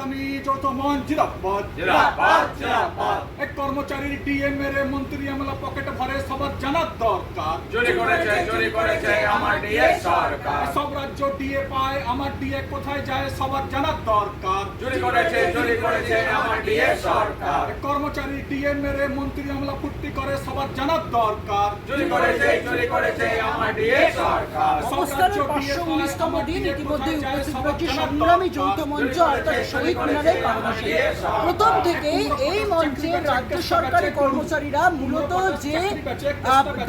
সংগ্রামী যৌথ মঞ্চ জিন্দাবাদ জিন্দাবাদ জিন্দাবাদ। এক কর্মচারীর ডিএ মেরে মন্ত্রী আমলা পকেটে ভরে সবার জানার দরকার। চুরি করেছে আমার ডিএ সরকার। সব রাজ্য ডিএ পায়, আমার ডিএ কোথায় যায় সবার জানার দরকার। চুরি করেছে আমার ডিএ সরকার। এক কর্মচারী ডিএ মেরে মন্ত্রী আমলা ফুর্তি করে সবার জানার দরকার। চুরি করেছে আমার ডিএ সরকার। অবস্থানের 519তম দিন ইতিমধ্যে উপস্থিত হয়েছে সংগ্রামী যৌথ মঞ্চ অর্থাৎ শহীদ মিনারের পাশাপাশি। প্রথম থেকে এই মঞ্চে রাজ্য সরকারি কর্মচারীরা মূলত যে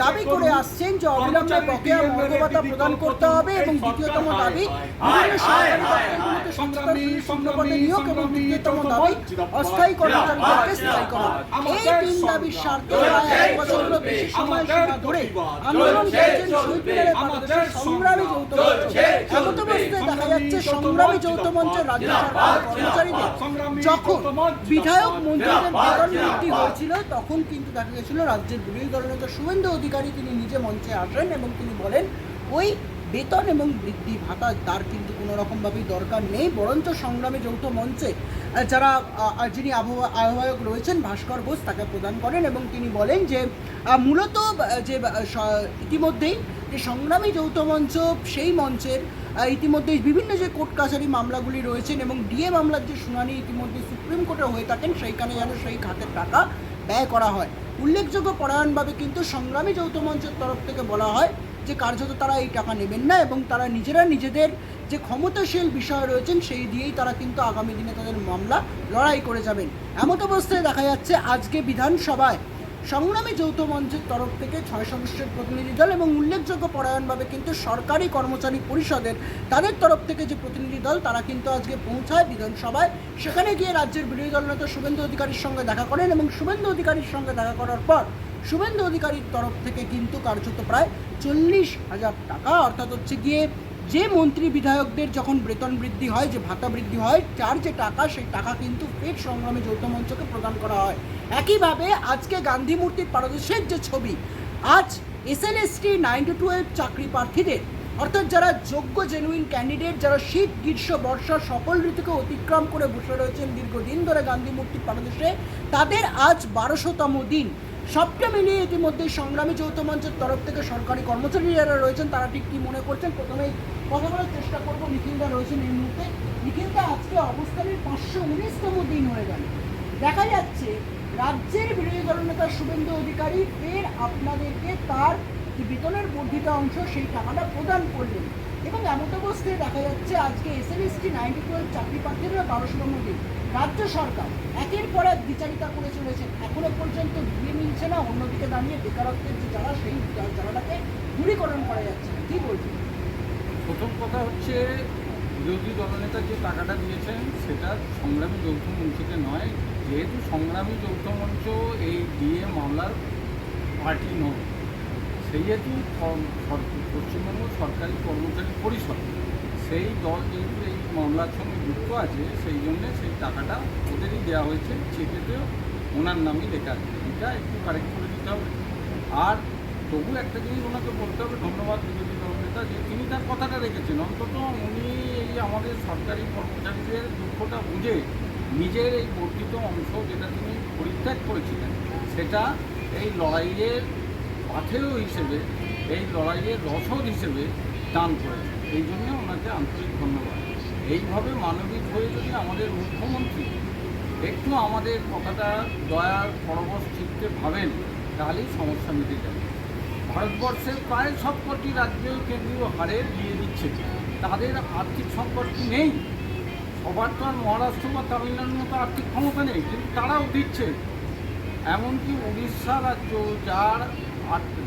দাবি করে আসছেন যে অবিলম্বে বকেয়া মর্গ ভাতা প্রদান করতে হবে এবং দ্বিতীয়তম দাবি বিভিন্ন সরকারি সংগ্রামী নিয়োগ এবং তৃতীয়তম দাবি অস্থায়ী কর্মচারীদেরকে স্থায়ী করা। এই তিন দাবির স্বার্থে প্রায় 1 বছরেরও বেশি সময়সীমা ধরে আন্দোলন করছেন শহীদ মিনারের পাশাপাশি সংগ্রামী যৌথ মঞ্চ। এমত অবস্থায় দেখা যাচ্ছে সংগ্রামী যৌথ মঞ্চের রাজ্য সরকারের কর্মচারীদের যখন বিধায়ক মন্ত্রীদের বেতন বৃদ্ধি হয়েছিল তখন কিন্তু দেখা গেছিল রাজ্যের বিরোধী দলনেতা শুভেন্দু অধিকারী তিনি নিজে মঞ্চে আসেন এবং তিনি বলেন ওই বেতন এবং বৃদ্ধি ভাতা তার কিন্তু কোনো রকমভাবেই দরকার নেই, বরঞ্চ সংগ্রামী যৌথ মঞ্চে যারা যিনি আহ্বায়ক রয়েছেন ভাস্কর ঘোষ তাকে প্রদান করেন এবং তিনি বলেন যে মূলত যে ইতিমধ্যেই যে সংগ্রামী যৌথ মঞ্চ সেই মঞ্চের ইতিমধ্যে বিভিন্ন যে কোর্ট কাছারি মামলাগুলি রয়েছেন এবং ডিএ মামলার যে শুনানি ইতিমধ্যে সুপ্রিম কোর্টে হয়ে থাকেন সেইখানে যেন সেই খাতের টাকা ব্যয় করা হয়। উল্লেখযোগ্য পরায়ণভাবে কিন্তু সংগ্রামী যৌথ মঞ্চের তরফ থেকে বলা হয় যে কার্যত তারা এই টাকা নেবেন না এবং তারা নিজেরা নিজেদের যে ক্ষমতাশীল বিষয় রয়েছেন সেই দিয়েই তারা কিন্তু আগামী দিনে তাদের মামলা লড়াই করে যাবেন। এমত অবস্থায় দেখা যাচ্ছে আজকে বিধানসভায় সংগ্রামী যৌথ মঞ্চের তরফ থেকে 6 সদস্যের প্রতিনিধি দল এবং উল্লেখযোগ্য পরায়ণভাবে কিন্তু সরকারি কর্মচারী পরিষদের তাদের তরফ থেকে যে প্রতিনিধি দল তারা কিন্তু আজকে পৌঁছায় বিধানসভায়। সেখানে গিয়ে রাজ্যের বিরোধী দলনেতা শুভেন্দু অধিকারীর সঙ্গে দেখা করেন এবং শুভেন্দু অধিকারীর সঙ্গে দেখা করার পর শুভেন্দু অধিকারীর তরফ থেকে কিন্তু কার্যত প্রায় 40,000 টাকা অর্থাৎ হচ্ছে গিয়ে যে মন্ত্রী বিধায়কদের যখন বেতন বৃদ্ধি হয় যে ভাতা বৃদ্ধি হয় তার যে টাকা সেই টাকা কিন্তু ফের সংগ্রামী যৌথ মঞ্চকে প্রদান করা হয়। একইভাবে আজকে গান্ধী মূর্তির পাদদেশের যে ছবি আজ এসএলএসটি 9 to 12 চাকরি প্রার্থীদের অর্থাৎ যারা যোগ্য জেনুইন ক্যান্ডিডেট যারা শীত গ্রীষ্ম বর্ষা সকল ঋতুকে অতিক্রম করে বসে রয়েছেন দীর্ঘদিন ধরে গান্ধী মূর্তির পাদদেশে তাদের আজ 1200তম দিন। সবটা মিলিয়ে ইতিমধ্যে সংগ্রামী যৌথ মঞ্চের তরফ থেকে সরকারি কর্মচারী যারা রয়েছেন তারা ঠিক কী মনে করছেন প্রথমেই কথা বলার চেষ্টা করবো। নিখিলদা রয়েছেন এই মুহূর্তে। নিখিলদা আজকে অবস্থানের 519তম দিন হয়ে গেল, দেখা যাচ্ছে রাজ্যের বিরোধী দলনেতা শুভেন্দু অধিকারী ফের আপনাদেরকে তার যে বেতনের বর্ধিত অংশ সেই টাকাটা প্রদান করলেন এবং এমত অবস্থায় দেখা যাচ্ছে আজকে এসএলএসটি 9 to 12 চাকরি প্রার্থীরা 1200তম দিন। রাজ্য সরকার একের পর এক বিচারিতা করে চলেছেন, এখনো পর্যন্ত বিয়ে মিলছে না, অন্যদিকে দাঁড়িয়ে বেকারত্বের যে জ্বালা সেই জ্বালাটাকে দূরীকরণ করা যাচ্ছে না, কী বলছেন? প্রথম কথা হচ্ছে বিরোধী দলনেতা যে টাকাটা দিয়েছেন সেটা সংগ্রামী যৌথ মঞ্চকে নয়, যেহেতু সংগ্রামী যৌথ মঞ্চ এই ডিএ মামলার পার্টি নয় সেহেতু পশ্চিমবঙ্গ সরকারি কর্মচারী পরিষদ সেই দল যেহেতু এই মামলার সঙ্গে যুক্ত আছে সেই জন্যে সেই টাকাটা ওদেরই দেওয়া হয়েছে, চেকেতেও ওনার নামই লেখা আছে। এটা একটু কারেক্ট করে দিতে হবে। আর তবু একটা জিনিস ওনাকে বলতে হবে ধন্যবাদ বিরোধী দলনেতা যে তিনি তার কথাটা রেখেছেন, অন্তত উনি এই আমাদের সরকারি কর্মচারীদের দুঃখটা বুঝে নিজের এই বর্ধিত অংশ যেটা তিনি পরিত্যাগ করেছিলেন সেটা এই লড়াইয়ের পাথেয় হিসেবে এই লড়াইয়ের রসদ হিসেবে দান করেছেন। এই জন্যে ওনাকে আন্তরিক ধন্যবাদ। এইভাবে মানবিক হয়ে যদি আমাদের মুখ্যমন্ত্রী একটু আমাদের কথাটা দয়ার পরবশ চিত্তে ভাবেন তাহলেই সমস্যা মিটে যাবে। ভারতবর্ষের প্রায় সবকটি রাজ্য কেন্দ্রীয় হারে দিয়ে দিচ্ছে, তাদের আর্থিক সংকট নেই। সবার তো আর মহারাষ্ট্র বা তামিলনাড়ুর মতো আর্থিক ক্ষমতা নেই, কিন্তু তারাও দিচ্ছে। এমনকি উড়িষ্যা রাজ্য যার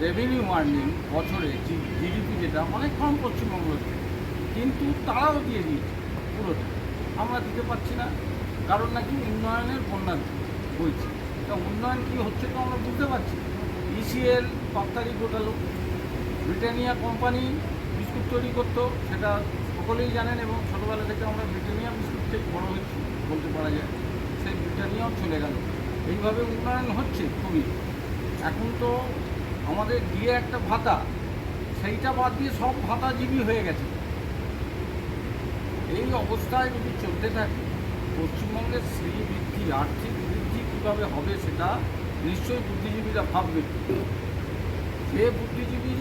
রেভিনিউ আর্নিং বছরে জিডিপি যেটা অনেক কম পশ্চিমবঙ্গ কিন্তু তারাও দিয়ে দিয়েছে পুরোটা। আমরা দিতে পারছি না কারণ নাকি উন্নয়নের বন্যা বইছে। তা উন্নয়ন কী হচ্ছে তো আমরা বুঝতে পারছি। ইসিএল রপ্তানি গোটালো, ব্রিটানিয়া কোম্পানি বিস্কুট তৈরি করতো, সেটা সকলেই জানেন এবং ছোটোবেলা থেকে আমরা ব্রিটানিয়া বিস্কুট থেকে বড়ো হয়েছি বলতে পারা যায়। সেই ব্রিটানিয়াও চলে গেল। এইভাবে উন্নয়ন হচ্ছে খুবই। এখন তো আমাদের দিয়ে একটা ভাতা সেইটা বাদ দিয়ে সব ভাতাজীবী হয়ে গেছে। এই অবস্থায় যদি চলতে থাকে পশ্চিমবঙ্গের শ্রী বৃদ্ধি, আর্থিক বৃদ্ধি কীভাবে হবে সেটা নিশ্চয়ই বুদ্ধিজীবীরা ভাববে। যে বুদ্ধিজীবী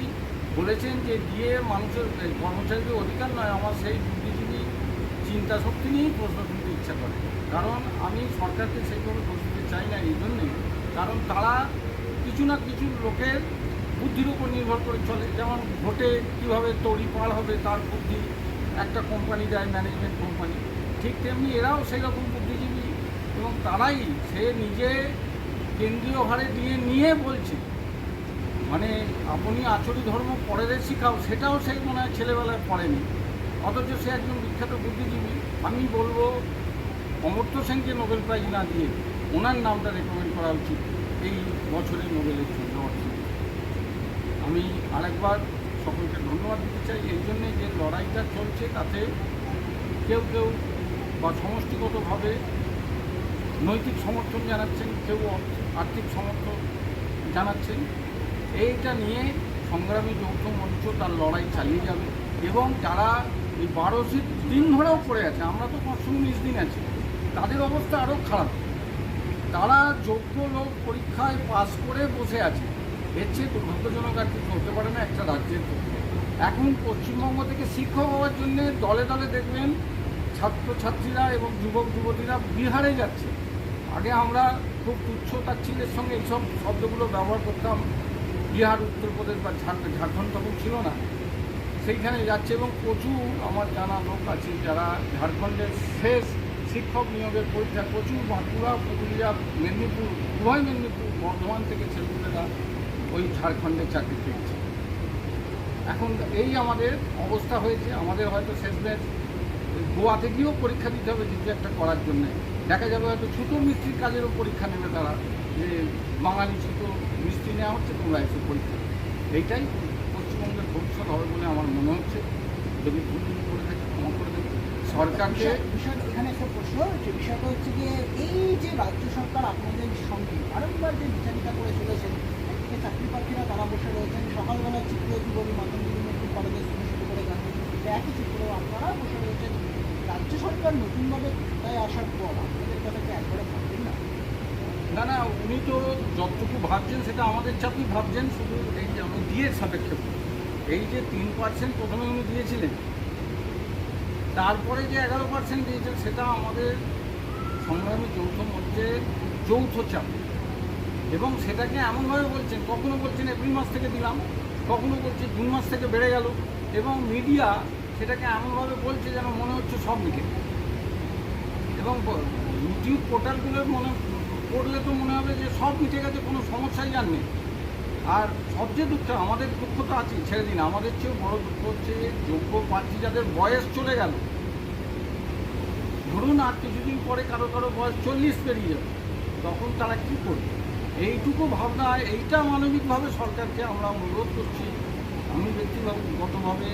বলেছেন যে দিয়ে মানুষের কর্মচারীদের অধিকার নয়, আমার সেই বুদ্ধিজীবী চিন্তা শক্তি নিয়েই প্রশ্ন তুলতে ইচ্ছা করে। কারণ আমি সরকারকে সেইভাবে দোষ দিতে চাই না এই জন্যে, কারণ তারা কিছু না কিছু লোকের বুদ্ধির উপর নির্ভর করে চলে। যেমন ভোটে কীভাবে তড়ি পার হবে তার বুদ্ধি একটা কোম্পানি দেয়, ম্যানেজমেন্ট কোম্পানি, ঠিক তেমনি এরাও সেই রকম বুদ্ধিজীবী এবং তারাই সে নিজে কেন্দ্রীয় হারে দিয়ে নিয়ে বলছে মানে আপনি আচরি ধর্ম পরের শিখাও, সেটাও সেই মনে হয় ছেলেবেলায় পড়েনি, অথচ সে একজন বিখ্যাত বুদ্ধিজীবী। আমি বলবো অমর্ত্য সেনকে নোবেল প্রাইজ না দিয়ে ওনার নামটা রেকমেন্ড করা উচিত এই বছরের নোবেলের জন্য। আমি আরেকবার সকলকে ধন্যবাদ দিতে চাই এই জন্যে যে লড়াইটা চলছে তাতে কেউ কেউ বা সমষ্টিগতভাবে নৈতিক সমর্থন জানাচ্ছেন, কেউ আর্থিক সমর্থন জানাচ্ছেন। এইটা নিয়ে সংগ্রামী যৌথ মঞ্চ তার লড়াই চালিয়ে যাবে এবং যারা এই 12 দিন ধরেও পড়ে আছে, আমরা তো 519 দিন আছি, তাদের অবস্থা আরও খারাপ। তারা যোগ্য লোক পরীক্ষায় পাস করে বসে আছে, এর চেয়ে দুর্ভাগ্যজনক আর কিছু হতে পারে না একটা রাজ্যের পক্ষে। এখন পশ্চিমবঙ্গ থেকে শিক্ষক হওয়ার জন্যে দলে দলে দেখবেন ছাত্রছাত্রীরা এবং যুবক যুবতীরা বিহারে যাচ্ছে। আগে আমরা খুব তুচ্ছ তাচ্ছিল্যের সঙ্গে এইসব শব্দগুলো ব্যবহার করতাম, বিহার, উত্তরপ্রদেশ বা ঝাড়খণ্ড তখন ছিল না, সেইখানে যাচ্ছে এবং প্রচুর আমার জানা লোক আছে যারা ঝাড়খণ্ডের শেষ শিক্ষক নিয়োগের পরীক্ষা প্রচুর বাঁকুড়া, পুরুলিয়া, মেদিনীপুর, উভয় মেদিনীপুর, বর্ধমান থেকে ছেলেমেয়েরা ওই ঝাড়খণ্ডের চাকরি পেয়েছে। এখন এই আমাদের অবস্থা হয়েছে, আমাদের হয়তো শেষমেশ গোয়াতে গিয়েও পরীক্ষা দিতে হবে কিছু একটা করার জন্যে। দেখা যাবে হয়তো ছুতো মিস্ত্রির কাজেরও পরীক্ষা নেবে তারা, যে বাঙালি ছুতো মিস্ত্রি নেওয়া হচ্ছে, তোমরা এসে পরীক্ষা। এইটাই পশ্চিমবঙ্গের ভবিষ্যৎ হবে বলে আমার মনে হচ্ছে। যদি ভুল করে থাকে ক্ষমা করে দেবে সরকারকে। বিষয় এখানে একটা প্রশ্ন, যে বিষয়টা হচ্ছে যে এই যে রাজ্য সরকার আপনাদের সঙ্গে বারংবার যে বিচারিতা করে চলেছেন, একদিকে চাকরি প্রার্থীরা তারা বসে রয়েছেন, সকালবেলা চিত্র জীবনী মাধ্যমিক কলেজে শুরু করে একই চিত্র আপনারা বসে রয়েছেন। রাজ্য সরকার নতুনভাবে ক্ষমতায় আসার পর আপনাদের কথাকে একবারে ভাববেন না? না না, উনি তো যতটুকু ভাবছেন সেটা আমাদের চাপই ভাবছেন, শুধু এই যে আমি দিয়ে সাপেক্ষে এই যে 3% প্রথমে উনি দিয়েছিলেন, তারপরে যে 11% দিয়েছেন, সেটা আমাদের সংগ্রামী যৌথ মঞ্চের যৌথ চাপ। এবং সেটাকে এমনভাবে বলছেন, কখনো বলছেন এপ্রিল মাস থেকে দিলাম, কখনো বলছে জুন মাস থেকে বেড়ে গেল, এবং মিডিয়া সেটাকে এমনভাবে বলছে যেন মনে হচ্ছে সব মিটে। এবং ইউটিউব পোর্টালগুলোর পড়লে তো মনে হবে যে সব মিটে গেছে, কোনো সমস্যাই আর নেই। আর সবচেয়ে দুঃখ, আমাদের দুঃখ তো আছেই, ছেড়ে দিন, আমাদের চেয়েও বড় দুঃখ হচ্ছে যোগ্য প্রার্থী যাদের বয়স চলে গেল, ধরুন আর কিছুদিন পরে কারো কারো বয়স 40 পেরিয়ে যাবে, তখন তারা কী করবে? এইটুকু ভাবনা, এইটা মানবিকভাবে সরকারকে আমরা অনুরোধ করছি, আমি ব্যক্তিগতভাবে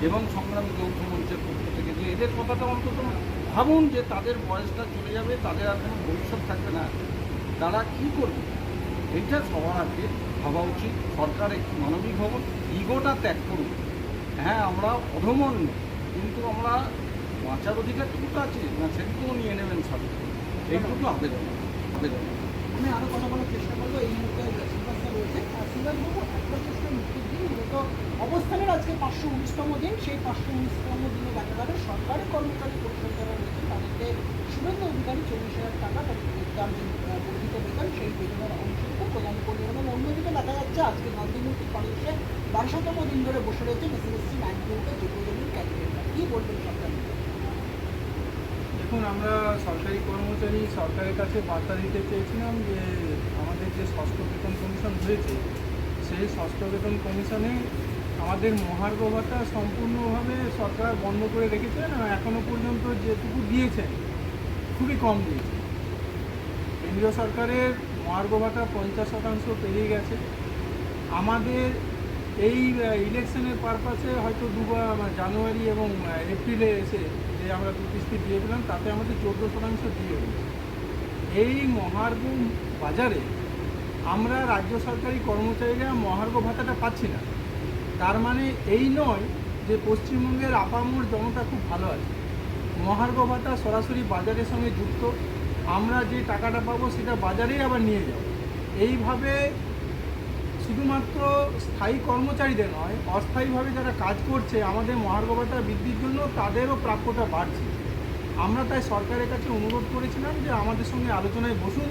এবং সংগ্রামী যৌথ মঞ্চের পক্ষ থেকে, যে এদের কথাটা অন্তত ভাবুন যে তাদের বয়সটা চলে যাবে, তাদের আর কোনো ভবিষ্যৎ থাকবে না, তারা কী করবে? এইটা সবার আগে ভাবা উচিত। সরকার একটু মানবিক হব, ইগোটা ত্যাগ করুন। হ্যাঁ, আমরা অধমন, কিন্তু আমরা বাঁচার অধিকারটুকু তো আছে না, সেটুকুও নিয়ে নেবেন সরকার, এইটুকু আবেদন। আমি আরও কথা বলার চেষ্টা করবো। এই মুহূর্তে সিলভাসটা রয়েছে, আর সিলভাসবাবু একটা প্রশ্নের মুক্তির দিন মূলত অবস্থানের আজকে 519তম দিন। সেই 519তম দিনে দেখা যাবে সরকারি কর্মচারী পরিষদ যারা রয়েছে তাদেরকে শুভেন্দু অধিকারী 40,000 টাকা তার যে বর্ধিত বেতন, সেই বেতনের অংশটুকু প্রদান করলেন। এবং অন্যদিকে দেখা যাচ্ছে আজকে গান্ধীমূর্তি কলেজে 22তম দিন ধরে বসে রয়েছে এসএসসি 9 গ্রুপের যোগ্যজনের ক্যান্ডিডেটরা। কী বলবেন সরকার? দেখুন, আমরা সরকারি কর্মচারী সরকারের কাছে বার্তা দিতে চেয়েছিলাম যে আমাদের যে ষষ্ঠ বেতন কমিশন হয়েছে, সেই ষষ্ঠ বেতন কমিশনে আমাদের মহার্ঘ ভাতা সম্পূর্ণভাবে সরকার বন্ধ করে রেখেছেন। এখনও পর্যন্ত যেটুকু দিয়েছেন খুবই কম দিয়েছে। কেন্দ্রীয় সরকারের মহার্ঘ ভাতা 50% পেরিয়ে গেছে। আমাদের এই ইলেকশনের পারপাসে হয়তো জানুয়ারি এবং এপ্রিলে এসে যে আমরা 2 কিস্তি দিয়ে দিলাম, তাতে আমাদের 14% দিয়ে দিল। এই মহার্ঘ বাজারে আমরা রাজ্য সরকারি কর্মচারীরা মহার্ঘ ভাতাটা পাচ্ছি না। তার মানে এই নয় যে পশ্চিমবঙ্গের আপামর জনতা খুব ভালো আছে। মহার্ঘ ভাতা সরাসরি বাজারের সঙ্গে যুক্ত। আমরা যে টাকাটা পাবো সেটা বাজারেই আবার নিয়ে যাব। এইভাবে শুধুমাত্র স্থায়ী কর্মচারীদের নয়, অস্থায়ীভাবে যারা কাজ করছে আমাদের মহার্ঘ ভাতা বৃদ্ধির জন্য তাদেরও প্রাপ্যতা বাড়ছে। আমরা তাই সরকারের কাছে অনুরোধ করেছিলাম যে আমাদের সঙ্গে আলোচনায় বসুন,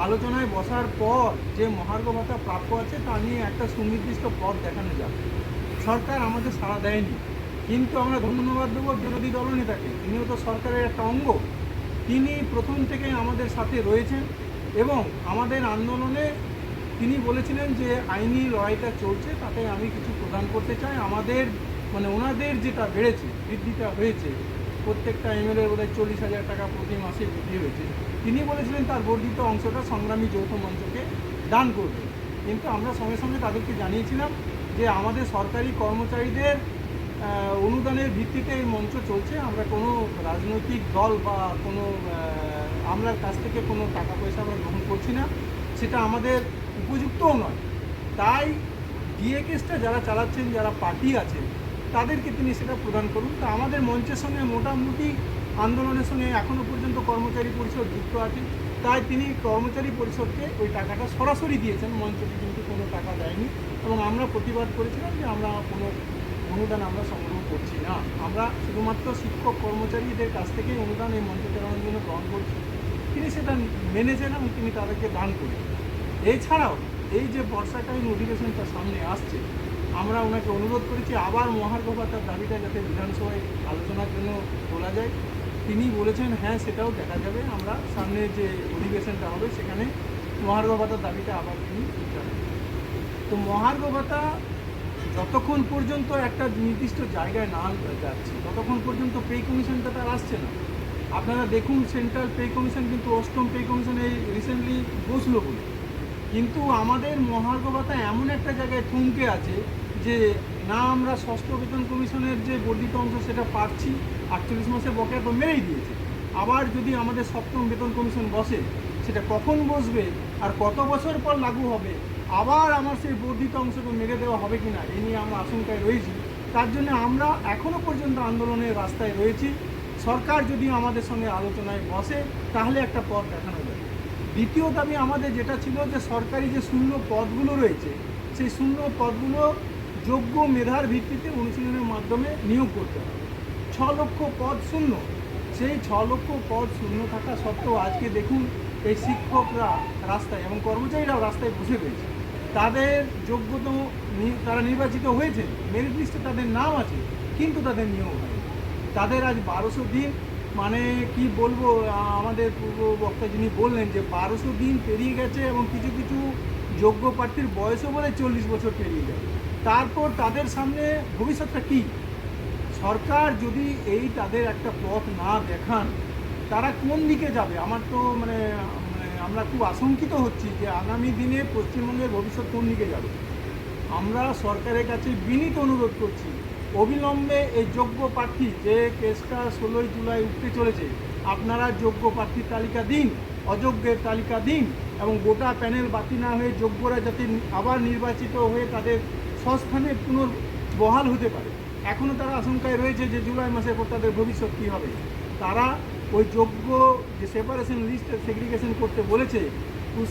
আলোচনায় বসার পর যে মহার্ঘ ভাতা প্রাপ্য আছে তা নিয়ে একটা সুনির্দিষ্ট পথ দেখানো যাবে। সরকার আমাদের সাড়া দেয়নি, কিন্তু আমরা ধন্যবাদ দেবো বিরোধী দলনেতাকে, তিনিও তো সরকারের একটা অঙ্গ। তিনি প্রথম থেকে আমাদের সাথে রয়েছেন এবং আমাদের আন্দোলনে তিনি বলেছিলেন যে আইনি লড়াইটা চলছে, তাতে আমি কিছু প্রদান করতে চাই। আমাদের ওনাদের যেটা বেড়েছে, বৃদ্ধিটা হয়েছে, প্রত্যেকটা এমএলএ বোধহয় 40,000 টাকা প্রতি মাসে বৃদ্ধি হয়েছে। তিনি বলেছিলেন তার বর্ধিত অংশটা সংগ্রামী যৌথ মঞ্চকে দান করবে, কিন্তু আমরা সঙ্গে সঙ্গে তাদেরকে জানিয়েছিলাম যে আমাদের সরকারি কর্মচারীদের অনুদানের ভিত্তিতে এই মঞ্চ চলছে। আমরা কোনো রাজনৈতিক দল বা কোনো আমলার কাছ থেকে কোনো টাকা পয়সা আমরা গ্রহণ করছি না, সেটা আমাদের উপযুক্তও নয়। তাই ডিএ কেসটা যারা চালাচ্ছেন, যারা পার্টি আছে, তাদেরকে তিনি সেটা প্রদান করুন। তা আমাদের মঞ্চের সঙ্গে মোটামুটি আন্দোলনের সঙ্গে এখনও পর্যন্ত কর্মচারী পরিষদ যুক্ত আছে, তাই তিনি কর্মচারী পরিষদকে ওই টাকাটা সরাসরি দিয়েছেন, মঞ্চটি কিন্তু কোনো টাকা দেয়নি। এবং আমরা প্রতিবাদ করেছিলাম যে আমরা কোনো অনুদান আমরা সংগ্রহ করছি না, আমরা শুধুমাত্র শিক্ষক কর্মচারীদের কাছ থেকেই অনুদান এই মঞ্চ চালানোর জন্য গ্রহণ করছি। তিনি সেটা মেনেছেন এবং তিনি তাদেরকে দান করেন। এছাড়াও এই যে বর্ষাকালীন অধিবেশনটা সামনে আসছে, আমরা ওনাকে অনুরোধ করেছি আবার মহার্ঘ ভাতার দাবিটা যাতে বিধানসভায় আলোচনার জন্য তোলা যায়। তিনি বলেছেন হ্যাঁ সেটাও দেখা যাবে, আমরা সামনে যে অধিবেশনটা হবে সেখানে মহার্ঘ ভাতার দাবিটা আবার তিনি জানাবেন। তো মহার্ঘ ভাতা যতক্ষণ পর্যন্ত একটা নির্দিষ্ট জায়গায় না যাচ্ছে ততক্ষণ পর্যন্ত পে কমিশনটা তার আসছে না। আপনারা দেখুন সেন্ট্রাল পে কমিশন কিন্তু অষ্টম পে কমিশনে রিসেন্টলি বসলো বলে, কিন্তু আমাদের মহার্ঘ ভাতা এমন একটা জায়গায় থমকে আছে যে না আমরা ষষ্ঠ বেতন কমিশনের যে বর্ধিত অংশ সেটা পাচ্ছি, 48 মাসের বকেয়া তো মেরেই দিয়েছে। আবার যদি আমাদের সপ্তম বেতন কমিশন বসে, সেটা কখন বসবে আর কত বছর পর লাগু হবে, আবার আমার সেই বর্ধিত অংশকে মেরে দেওয়া হবে কিনা এই নিয়ে আমরা আশঙ্কায় রয়েছি। তার জন্য আমরা এখনও পর্যন্ত আন্দোলনের রাস্তায় রয়েছি। সরকার যদি আমাদের সঙ্গে আলোচনায় বসে তাহলে একটা পথ দেখানো যাবে। দ্বিতীয় দাবি আমাদের যেটা ছিল যে সরকারি যে শূন্য পদগুলো রয়েছে, সেই শূন্য পদগুলো যোগ্য মেধার ভিত্তিতে অনুশীলনের মাধ্যমে নিয়োগ করতে হবে। 6 লক্ষ পদ শূন্য, সেই 6 লক্ষ পদ শূন্য থাকা সত্ত্বেও আজকে দেখুন এই শিক্ষকরা রাস্তায় এবং কর্মচারীরাও রাস্তায় বসে রয়েছে। তাদের যোগ্যতা তারা নির্বাচিত হয়েছে, মেরিট লিস্টে তাদের নাম আছে, কিন্তু তাদের নিয়োগ হয়নি। তাদের আজ 1200 দিন, মানে কি বলবো, আমাদের পূর্ব বক্তা যিনি বললেন যে 1200 দিন পেরিয়ে গেছে এবং কিছু কিছু যোগ্য প্রার্থীর বয়সও বলে 40 বছর পেরিয়ে যায়। তারপর তাদের সামনে ভবিষ্যৎটা কী? সরকার যদি এই তাদের একটা পথ না দেখান, তারা কোন দিকে যাবে? আমার তো আমরা খুব আশঙ্কিত হচ্ছি যে আগামী দিনে পশ্চিমবঙ্গের ভবিষ্যৎ কোন দিকে যাবে। আমরা সরকারের কাছে বিনীত অনুরোধ করছি, অবিলম্বে এই যোগ্য প্রার্থী, যে কেসটা 16 জুলাই উঠতে চলেছে, আপনারা যোগ্য প্রার্থীর তালিকা দিন, অযোগ্যের তালিকা দিন এবং গোটা প্যানেল বাতি না হয়ে যোগ্যরা যাতে আবার নির্বাচিত হয়ে তাদের স্বস্থানে পুনর্বহাল হতে পারে। এখনও তারা আশঙ্কায় রয়েছে যে জুলাই মাসের পর তাদের ভবিষ্যৎ কী হবে। তারা ওই যোগ্য যে সেপারেশন লিস্ট সেগ্রিগেশন করতে বলেছে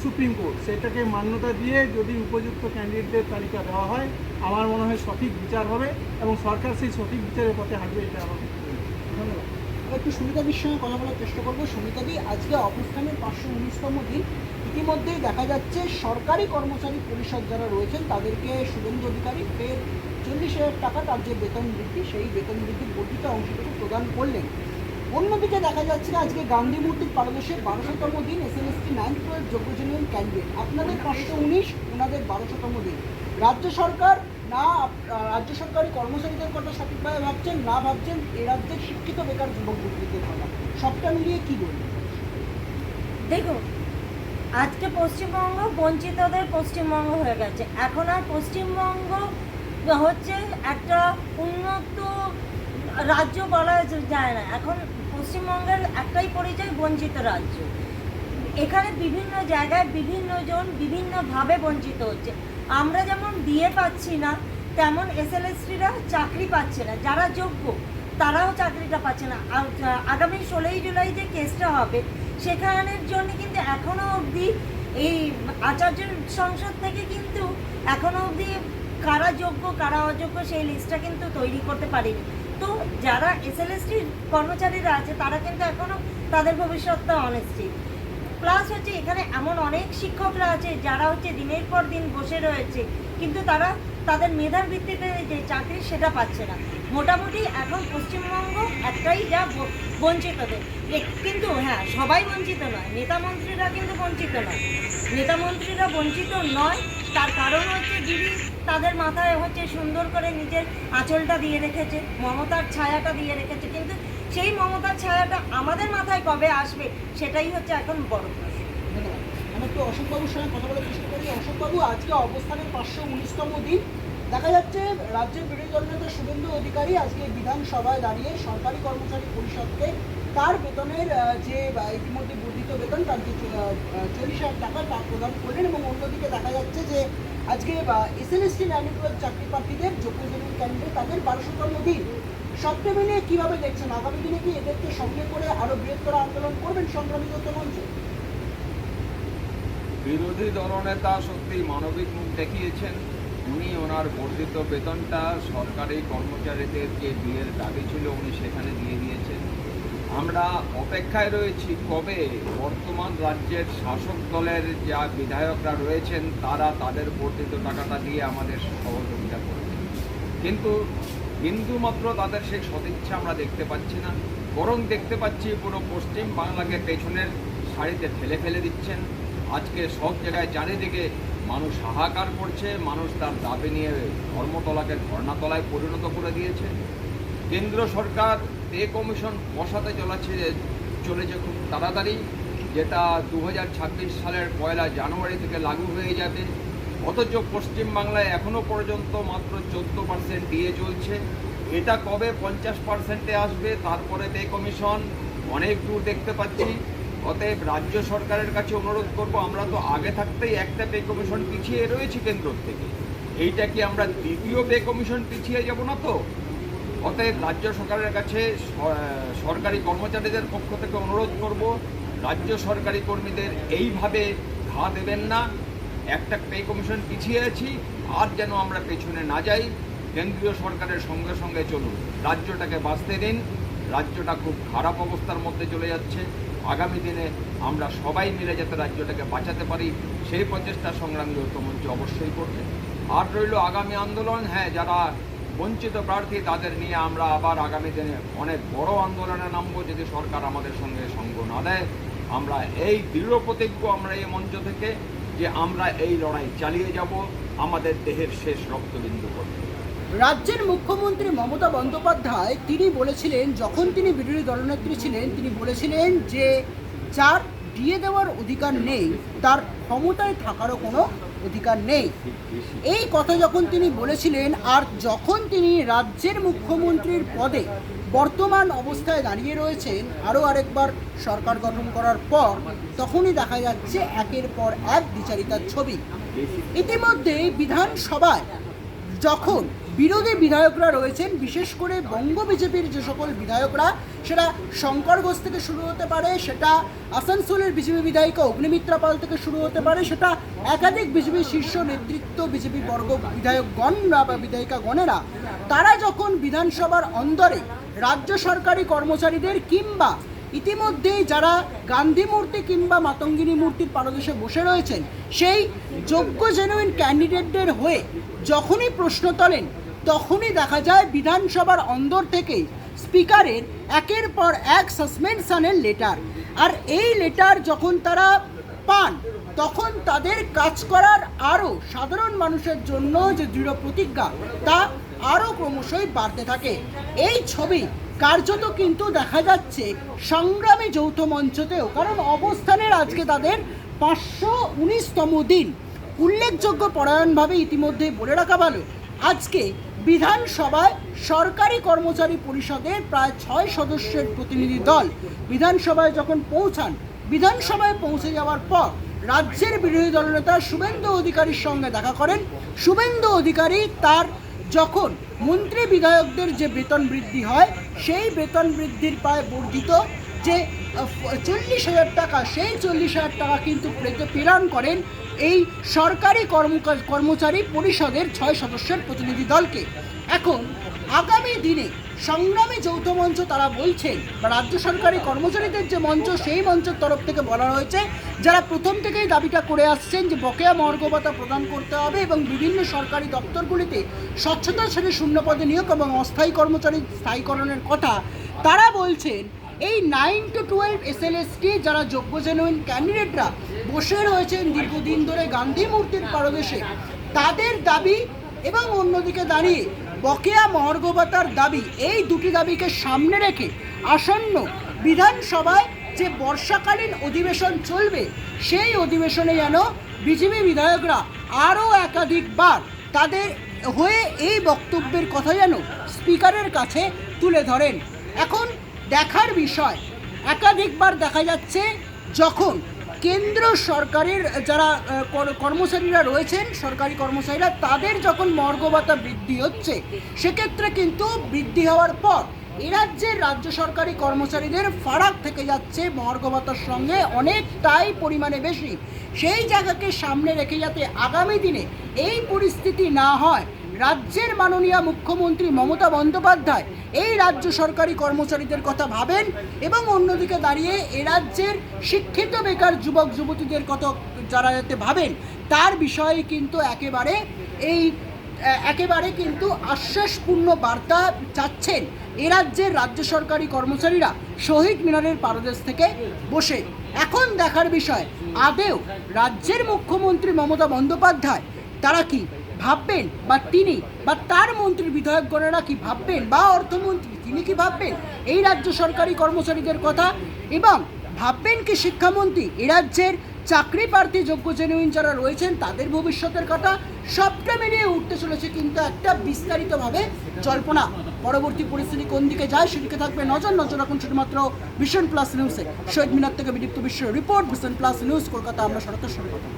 সুপ্রিম কোর্ট, সেটাকে মান্যতা দিয়ে যদি উপযুক্ত ক্যান্ডিডেটদের তালিকা দেওয়া হয়, আমার মনে হয় সঠিক বিচার হবে এবং সরকার সেই সঠিক বিচারের পথে হাঁটবে, এটা আমার ধন্যবাদ। একটু সুমিতাদির সঙ্গে কথা বলার চেষ্টা করবো। সুমিতাদি, আজকে অবস্থানের 519তম দিন, ইতিমধ্যেই দেখা যাচ্ছে সরকারি কর্মচারী পরিষদ যারা রয়েছেন তাদেরকে শুভেন্দু অধিকারী ফের 40,000 টাকা তার যে বেতন বৃদ্ধি, সেই বেতন বৃদ্ধির বর্ধিত অংশটুকু প্রদান করলেন। অন্যদিকে দেখা যাচ্ছে যে গান্ধী মূর্তির পাদদেশে 1200তম দিন, এসএলএসটি 9-12 যোগ্য জেনুইন ক্যান্ডিডেট, আপনাদের 519, ওনাদের 1200তম দিন। রাজ্য সরকার না রাজ্য সরকারি কর্মচারীদের কথা সঠিকভাবে ভাবছেন, না ভাবছেন এ রাজ্যের শিক্ষিত বেকার যুবক যুবতীদের কথা, সবটা মিলিয়ে কী বলবেন? দেখুন, আজকে পশ্চিমবঙ্গ বঞ্চিতদের পশ্চিমবঙ্গ হয়ে গেছে। এখন আর পশ্চিমবঙ্গ হচ্ছে একটা উন্নত রাজ্য বলা যায় না। এখন পশ্চিমবঙ্গের একটাই পরিচয়, বঞ্চিত রাজ্য। এখানে বিভিন্ন জায়গায় বিভিন্ন জন বিভিন্নভাবে বঞ্চিত হচ্ছে। আমরা যেমন দিয়ে পাচ্ছি না, তেমন এসএলএসটিরা চাকরি পাচ্ছে না। যারা যোগ্য তারাও চাকরিটা পাচ্ছে না। আগামী 16ই জুলাই যে কেসটা হবে সেখানের জন্য কিন্তু এখনো অবধি এই আচার্য সংসদ থেকে কিন্তু এখনো অবধি কারা যোগ্য কারা অযোগ্য সেই লিস্টটা কিন্তু তৈরি করতে পারেনি। তো যারা SLST কর্মচারীরা আছে তারা কিন্তু এখনো তাদের ভবিষ্যৎটা অনিশ্চিত। প্লাস হচ্ছে এখানে এমন অনেক শিক্ষকরা আছে যারা হচ্ছে দিনের পর দিন বসে রয়েছে, কিন্তু তারা তাদের মেধার ভিত্তিতে যে চাকরি সেটা পাচ্ছে না। মোটামুটি এখন পশ্চিমবঙ্গ একটাই যা বঞ্চিতদের, কিন্তু হ্যাঁ সবাই বঞ্চিত নয়, নেতা মন্ত্রীরা কিন্তু বঞ্চিত নয়। নেতা মন্ত্রীরা বঞ্চিত নয়, তার কারণ হচ্ছে দিদি তাদের মাথায় হচ্ছে সুন্দর করে নিজের আঁচলটা দিয়ে রেখেছে, মমতার ছায়াটা দিয়ে রেখেছে, কিন্তু সেই মমতার ছায়াটা আমাদের মাথায় কবে আসবে সেটাই হচ্ছে এখন বড় প্রশ্ন। ধন্যবাদ। আমি একটু অশোকবাবুর সঙ্গে কথা বলার চেষ্টা করি। অশোকবাবু, আজকে অবস্থানের 519তম দিন। দেখা যাচ্ছে রাজ্যের বিরোধী দলনেতা শুভেন্দু অধিকারী আজকে বিধানসভায় দাঁড়িয়ে সরকারি কর্মচারী পরিষদকে তার বেতনের যে ইতিমধ্যে বর্ধিত বেতন তার যে 40,000 টাকা তা প্রদান করলেন, এবং অন্যদিকে দেখা যাচ্ছে যে আজকে SLST ন্যায়নির্ভর চাকরি প্রার্থীদের যোগ্য জেনুইন ক্যান্ডিডেট তাদের 1200তম দিন। সবটা মিলিয়ে কীভাবে দেখছেন? আগামী দিনে কি এদেরকে সঙ্গে করে আরও বৃহত্তর আন্দোলন করবেন সংগ্রামী যৌথ মঞ্চ? বিরোধী দলনেতা সত্যি মানবিক মুখ দেখিয়েছেন। উনি ওনার বর্ধিত বেতনটা সরকারি কর্মচারীদের যে বিয়ের দাবি ছিল উনি সেখানে দিয়ে দিয়েছেন। আমরা অপেক্ষায় রয়েছি কবে বর্তমান রাজ্যের শাসক দলের যা বিধায়করা রয়েছেন তারা তাদের বর্ধিত টাকাটা দিয়ে আমাদের সহযোগিতা করবে, কিন্তু বিন্দুমাত্র তাদের সেই সদিচ্ছা আমরা দেখতে পাচ্ছি না। বরং দেখতে পাচ্ছি পুরো পশ্চিম বাংলাকে পেছনের সারিতে ঠেলে ফেলে দিচ্ছেন। আজকে সব জায়গায় চারিদিকে মানুষ হাহাকার করছে, মানুষ তার দাবি নিয়ে ধর্মতলাকে ধর্ণাতলায় পরিণত করে দিয়েছে। কেন্দ্র সরকার পে কমিশন বসাতে চলেছে খুব তাড়াতাড়ি, যেটা 2026 সালের 1 জানুয়ারি থেকে লাগু হয়ে যাবে। অথচ পশ্চিমবাংলায় এখনও পর্যন্ত মাত্র 14% দিয়ে চলছে। এটা কবে 50%-এ আসবে? তারপরে পে কমিশন অনেক দূর দেখতে পাচ্ছি। অতএব রাজ্য সরকারের কাছে অনুরোধ করব, আমরা তো আগে থাকতেই একটা পে কমিশন পিছিয়ে রয়েছি কেন্দ্র থেকে, এইটা কি আমরা দ্বিতীয় পে কমিশন পিছিয়ে যাব না তো? অতএব রাজ্য সরকারের কাছে সরকারি কর্মচারীদের পক্ষ থেকে অনুরোধ করব, রাজ্য সরকারি কর্মীদের এইভাবে ঘা দেবেন না। একটা পে কমিশন পিছিয়ে আছি, আর যেন আমরা পেছনে না যাই। কেন্দ্রীয় সরকারের সঙ্গে সঙ্গে চলুন, রাজ্যটাকে বাঁচতে দিন। রাজ্যটা খুব খারাপ অবস্থার মধ্যে চলে যাচ্ছে। আগামী দিনে আমরা সবাই মিলে যাতে রাজ্যটাকে বাঁচাতে পারি সেই প্রচেষ্টা সংগ্রামী যৌথ মঞ্চ অবশ্যই করবে। আর রইল আগামী আন্দোলন, হ্যাঁ যারা বঞ্চিত প্রার্থী তাদের নিয়ে আমরা আবার আগামী দিনে অনেক বড় আন্দোলনে নামবো যদি সরকার আমাদের সঙ্গে সঙ্গ না দেয়। আমরা এই দৃঢ় প্রতিজ্ঞ আমরা এই মঞ্চ থেকে যে আমরা এই লড়াই চালিয়ে যাব আমাদের দেহের শেষ রক্তবিন্দু পর্যন্ত। রাজ্যের মুখ্যমন্ত্রী মমতা বন্দ্যোপাধ্যায় তিনি বলেছিলেন, যখন তিনি বিরোধী দলনেত্রী ছিলেন, তিনি বলেছিলেন যে যার দিয়ে দেওয়ার অধিকার নেই তার ক্ষমতায় থাকারও কোনো অধিকার নেই। এই কথা যখন তিনি বলেছিলেন, আর যখন তিনি রাজ্যের মুখ্যমন্ত্রীর পদে বর্তমান অবস্থায় দাঁড়িয়ে রয়েছেন আরও আরেকবার সরকার গঠন করার পর, তখনই দেখা যাচ্ছে একের পর এক দ্বিচারিতার ছবি। ইতিমধ্যে বিধানসভায় যখন বিরোধী বিধায়করা রয়েছেন, বিশেষ করে বঙ্গ বিজেপির যে সকল বিধায়করা, সেটা শঙ্কর ঘোষ থেকে শুরু হতে পারে, সেটা আসানসোলের বিজেপি বিধায়িকা অগ্নিমিত্রা পাল থেকে শুরু হতে পারে, সেটা একাধিক বিজেপি শীর্ষ নেতৃত্ব বিজেপি বর্গ বিধায়কগণরা বা বিধায়িকাগণেরা, তারা যখন বিধানসভার অন্দরে রাজ্য সরকারি কর্মচারীদের কিংবা ইতিমধ্যেই যারা গান্ধী মূর্তি কিংবা মাতঙ্গিনী মূর্তির পাদদেশে বসে রয়েছেন সেই যোগ্য জেনুইন ক্যান্ডিডেটদের হয়ে যখনই প্রশ্ন তোলেন, তখনই দেখা যায় বিধানসভার অন্দর থেকে স্পিকারের একের পর এক সাসপেনশনের লেটার। আর এই লেটার যখন তারা পান, তখন তাদের কাজ করার আরও সাধারণ মানুষের জন্য যে দৃঢ় প্রতিজ্ঞা তা আরও ক্রমশই বাড়তে থাকে। এই ছবি কার্যত কিন্তু দেখা যাচ্ছে সংগ্রামী যৌথ মঞ্চতেও, কারণ অবস্থানের আজকে তাদের 519তম দিন। উল্লেখযোগ্য পরায়ণভাবে ইতিমধ্যে বলে রাখা ভালো, আজকে বিধানসভায় সরকারি কর্মচারী পরিষদের প্রায় 6 সদস্যের প্রতিনিধি দল বিধানসভায় যখন পৌঁছান, বিধানসভায় পৌঁছে যাওয়ার পর রাজ্যের বিরোধী দলনেতা শুভেন্দু অধিকারীর সঙ্গে দেখা করেন। শুভেন্দু অধিকারী তার যখন মন্ত্রী বিধায়কদের যে বেতন বৃদ্ধি হয় সেই বেতন বৃদ্ধির প্রায় বর্ধিত যে 40,000 টাকা, সেই 40,000 টাকা কিন্তু প্রেরণ করেন এই সরকারি কর্মচারী পরিষদের 6 সদস্যের প্রতিনিধি দলকে। এখন আগামী দিনে সংগ্রামী যৌথ মঞ্চ তারা বলছেন, বা রাজ্য সরকারি কর্মচারীদের যে মঞ্চ, সেই মঞ্চের তরফ থেকে বলা হয়েছে, যারা প্রথম থেকেই দাবিটা করে আসছেন যে বকেয়া মহার্ঘ ভাতা প্রদান করতে হবে এবং বিভিন্ন সরকারি দপ্তরগুলিতে স্বচ্ছতা ছেড়ে শূন্য পদে নিয়োগ এবং অস্থায়ী কর্মচারী স্থায়ীকরণের কথা, তারা বলছেন এই 9 to 12 SLST যারা যোগ্য জেনুইন ক্যান্ডিডেটরা বসে রয়েছেন দীর্ঘদিন ধরে গান্ধী মূর্তির পারদেশে, তাদের দাবি এবং অন্যদিকে দাঁড়িয়ে বকেয়া মহার্ঘ ভাতার দাবি, এই দুটি দাবিকে সামনে রেখে আসন্ন বিধানসভায় যে বর্ষাকালীন অধিবেশন চলবে, সেই অধিবেশনে যেন বিজেপি বিধায়করা আরও একাধিকবার তাদের হয়ে এই বক্তব্যের কথা যেন স্পিকারের কাছে তুলে ধরেন। এখন দেখার বিষয়, একাধিকবার দেখা যাচ্ছে যখন কেন্দ্র সরকারের যারা কর্মচারীরা রয়েছেন, সরকারি কর্মচারীরা, তাদের যখন মহার্ঘ ভাতা বৃদ্ধি হচ্ছে, সেক্ষেত্রে কিন্তু বৃদ্ধি হওয়ার পর এ রাজ্যের রাজ্য সরকারি কর্মচারীদের ফারাক থেকে যাচ্ছে মহার্ঘ ভাতার সঙ্গে অনেকটাই পরিমাণে বেশি। সেই জায়গাকে সামনে রেখে যাতে আগামী দিনে এই পরিস্থিতি না হয়, রাজ্যের মাননীয় মুখ্যমন্ত্রী মমতা বন্দ্যোপাধ্যায় এই রাজ্য সরকারি কর্মচারীদের কথা ভাবেন এবং অন্যদিকে দাঁড়িয়ে এ রাজ্যের শিক্ষিত বেকার যুবক যুবতীদের কথা যারা যাতে ভাবেন, তার বিষয়ে কিন্তু একেবারে কিন্তু আশ্বাসপূর্ণ বার্তা চাচ্ছেন এ রাজ্যের রাজ্য সরকারি কর্মচারীরা শহীদ মিনারের পারদেশ থেকে বসে। এখন দেখার বিষয়, আদেও রাজ্যের মুখ্যমন্ত্রী মমতা বন্দ্যোপাধ্যায় তারা কি ভাববেন, বা তিনি বা তার মন্ত্রী বিধায়কগণেরা কি ভাববেন, বা অর্থমন্ত্রী তিনি কি ভাববেন এই রাজ্য সরকারি কর্মচারীদের কথা, এবং ভাববেন কি শিক্ষামন্ত্রী এ রাজ্যের চাকরি প্রার্থী যোগ্য জেনুইন যারা রয়েছেন তাদের ভবিষ্যতের কথা, সবটা মিলিয়ে উঠতে চলেছে কিন্তু একটা বিস্তারিতভাবে জল্পনা। পরবর্তী পরিস্থিতি কোন দিকে যায় সেদিকে থাকবে নজর রাখুন শুধুমাত্র ভিশন প্লাস নিউজে। শহীদ মিনার থেকে বিদীপ্ত বিশ্বের report, vision plus news, Kolkata. আমরা সরকার সঙ্গে কথা।